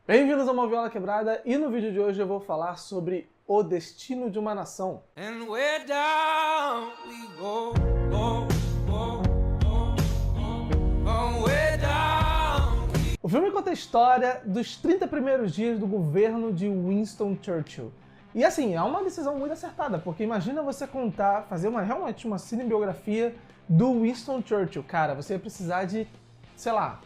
Bem-vindos a uma Viola Quebrada, e no vídeo de hoje eu vou falar sobre o destino de uma nação. And way down we go, way down. O filme conta a história dos 30 primeiros dias do governo de Winston Churchill. E assim, é uma decisão muito acertada, porque imagina você fazer realmente uma cinebiografia do Winston Churchill. Cara, você ia precisar de, sei lá,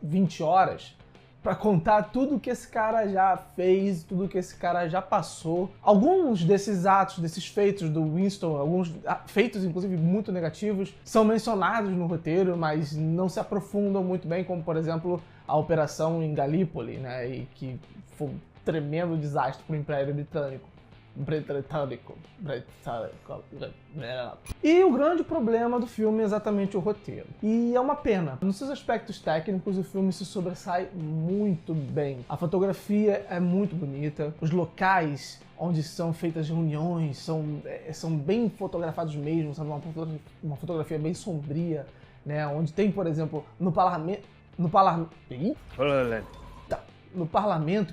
20 horas para contar tudo que esse cara já fez, tudo que esse cara já passou. Alguns desses atos, desses feitos do Winston, alguns feitos inclusive muito negativos, são mencionados no roteiro, mas não se aprofundam muito bem, como por exemplo a operação em Galípoli, né, e que foi um tremendo desastre para o Império Britânico. E o grande problema do filme é exatamente o roteiro. E é uma pena. Nos seus aspectos técnicos, o filme se sobressai muito bem. A fotografia é muito bonita, os locais onde são feitas reuniões são bem fotografados mesmo, sabe? Uma fotografia bem sombria, né? Onde tem, por exemplo, no parlamento,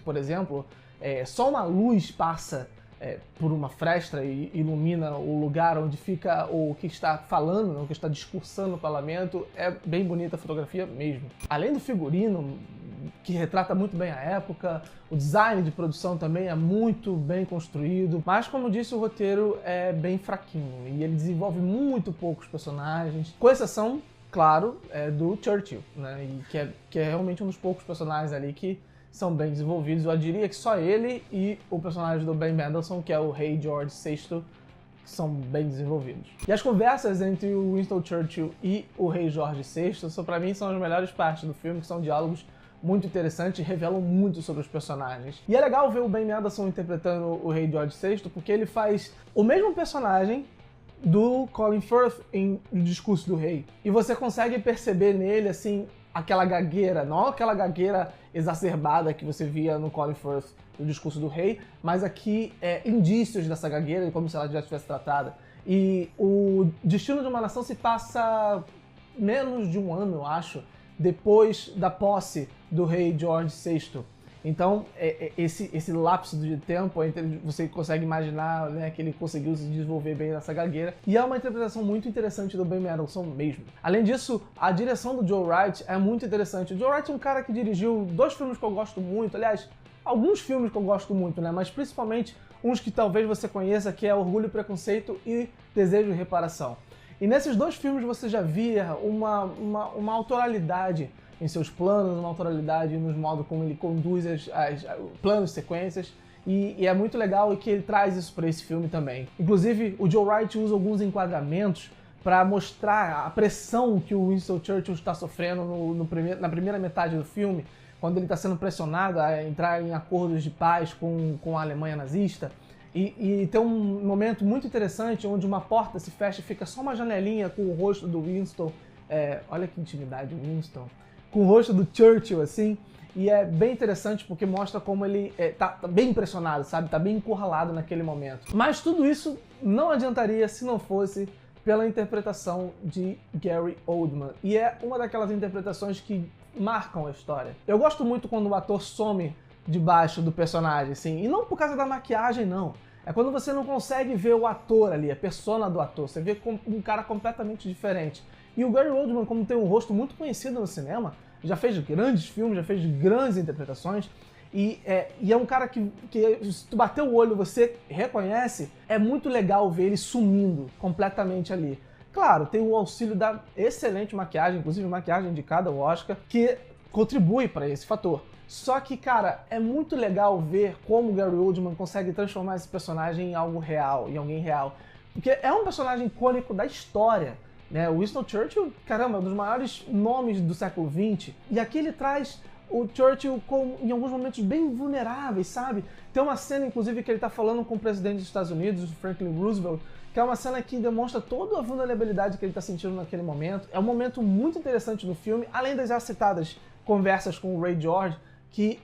por exemplo, só uma luz passa por uma fresta e ilumina o lugar onde fica o que está falando, o que está discursando no parlamento. É bem bonita a fotografia mesmo. Além do figurino, que retrata muito bem a época, o design de produção também é muito bem construído, mas como eu disse, o roteiro é bem fraquinho e ele desenvolve muito poucos personagens, com exceção, claro, do Churchill, né? E que é realmente um dos poucos personagens ali que são bem desenvolvidos. Eu diria que só ele e o personagem do Ben Mendelsohn, que é o rei George VI, são bem desenvolvidos. E as conversas entre o Winston Churchill e o rei George VI, para mim, são as melhores partes do filme, que são diálogos muito interessantes e revelam muito sobre os personagens. E é legal ver o Ben Mendelsohn interpretando o rei George VI, porque ele faz o mesmo personagem do Colin Firth em O Discurso do Rei. E você consegue perceber nele, assim, aquela gagueira, não aquela gagueira exacerbada que você via no Colin Firth, no Discurso do Rei, mas aqui indícios dessa gagueira, como se ela já estivesse tratada. E o Destino de uma Nação se passa menos de um ano, eu acho, depois da posse do rei George VI. Então, esse lapso de tempo, você consegue imaginar, né, que ele conseguiu se desenvolver bem nessa gagueira. E é uma interpretação muito interessante do Ben Mendelsohn mesmo. Além disso, a direção do Joe Wright é muito interessante. O Joe Wright é um cara que dirigiu 2 filmes que eu gosto muito, aliás, alguns filmes que eu gosto muito, né, mas principalmente uns que talvez você conheça, que é Orgulho e Preconceito e Desejo e Reparação. E nesses 2 filmes você já via uma autoralidade em seus planos, uma autoralidade nos modos como ele conduz os planos, sequências, e é muito legal que ele traz isso para esse filme também. Inclusive, o Joe Wright usa alguns enquadramentos para mostrar a pressão que o Winston Churchill está sofrendo na primeira metade do filme, quando ele está sendo pressionado a entrar em acordos de paz com a Alemanha nazista. E tem um momento muito interessante onde uma porta se fecha e fica só uma janelinha com o rosto do Winston. Olha que intimidade, Winston. Com o rosto do Churchill, assim, e é bem interessante porque mostra como ele tá bem impressionado, sabe? Tá bem encurralado naquele momento. Mas tudo isso não adiantaria se não fosse pela interpretação de Gary Oldman. E é uma daquelas interpretações que marcam a história. Eu gosto muito quando o ator some debaixo do personagem, assim, e não por causa da maquiagem, não. É quando você não consegue ver o ator ali, a persona do ator. Você vê um cara completamente diferente. E o Gary Oldman, como tem um rosto muito conhecido no cinema, já fez grandes filmes, já fez grandes interpretações, e é um cara que se tu bater o olho você reconhece. É muito legal ver ele sumindo completamente ali. Claro, tem o auxílio da excelente maquiagem, inclusive maquiagem indicada ao Oscar, que contribui para esse fator. Só que, cara, é muito legal ver como o Gary Oldman consegue transformar esse personagem em algo real, em alguém real. Porque é um personagem icônico da história, né? O Winston Churchill, caramba, um dos maiores nomes do século XX. E aqui ele traz o Churchill em alguns momentos bem vulneráveis, sabe? Tem uma cena, inclusive, que ele tá falando com o presidente dos Estados Unidos, o Franklin Roosevelt, que é uma cena que demonstra toda a vulnerabilidade que ele tá sentindo naquele momento. É um momento muito interessante no filme, além das já citadas conversas com o Ray George, que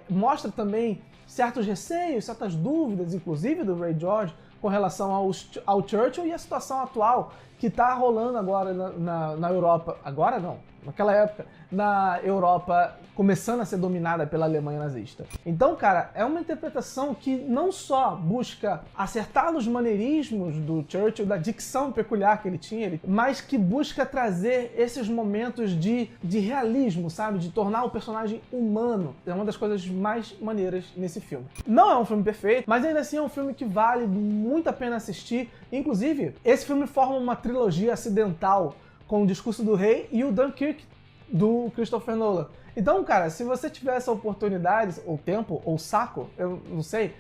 mostra também certos receios, certas dúvidas, inclusive do Ray George, com relação ao Churchill e a situação atual que está rolando agora na Europa. Agora não, naquela época, na Europa começando a ser dominada pela Alemanha nazista. Então, cara, é uma interpretação que não só busca acertar nos maneirismos do Churchill, da dicção peculiar que ele tinha, mas que busca trazer esses momentos de realismo, sabe? De tornar o personagem humano. É uma das coisas mais maneiras nesse filme. Não é um filme perfeito, mas ainda assim é um filme que vale muito a pena assistir. Inclusive, esse filme forma uma trilogia acidental com O Discurso do Rei e o Dunkirk, do Christopher Nolan. Então, cara, se você tiver essa oportunidade, ou tempo, ou saco, eu não sei,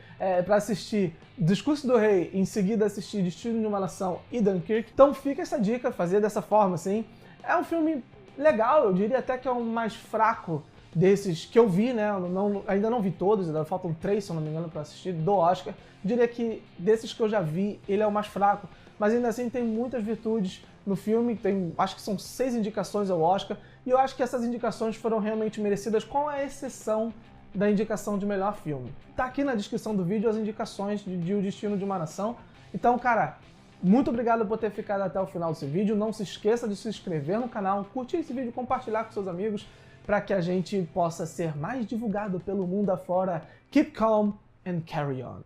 pra assistir Discurso do Rei e em seguida assistir Destino de uma Nação e Dunkirk, então fica essa dica, fazer dessa forma, assim. É um filme legal, eu diria até que é o mais fraco desses que eu vi, né? Ainda não vi todos, ainda faltam 3, se eu não me engano, pra assistir, do Oscar. Eu diria que desses que eu já vi, ele é o mais fraco, mas ainda assim tem muitas virtudes no filme, acho que são 6 indicações ao Oscar, e eu acho que essas indicações foram realmente merecidas, com a exceção da indicação de melhor filme. Tá aqui na descrição do vídeo as indicações de O Destino de uma Nação. Então, cara, muito obrigado por ter ficado até o final desse vídeo. Não se esqueça de se inscrever no canal, curtir esse vídeo, compartilhar com seus amigos, para que a gente possa ser mais divulgado pelo mundo afora. Keep calm and carry on.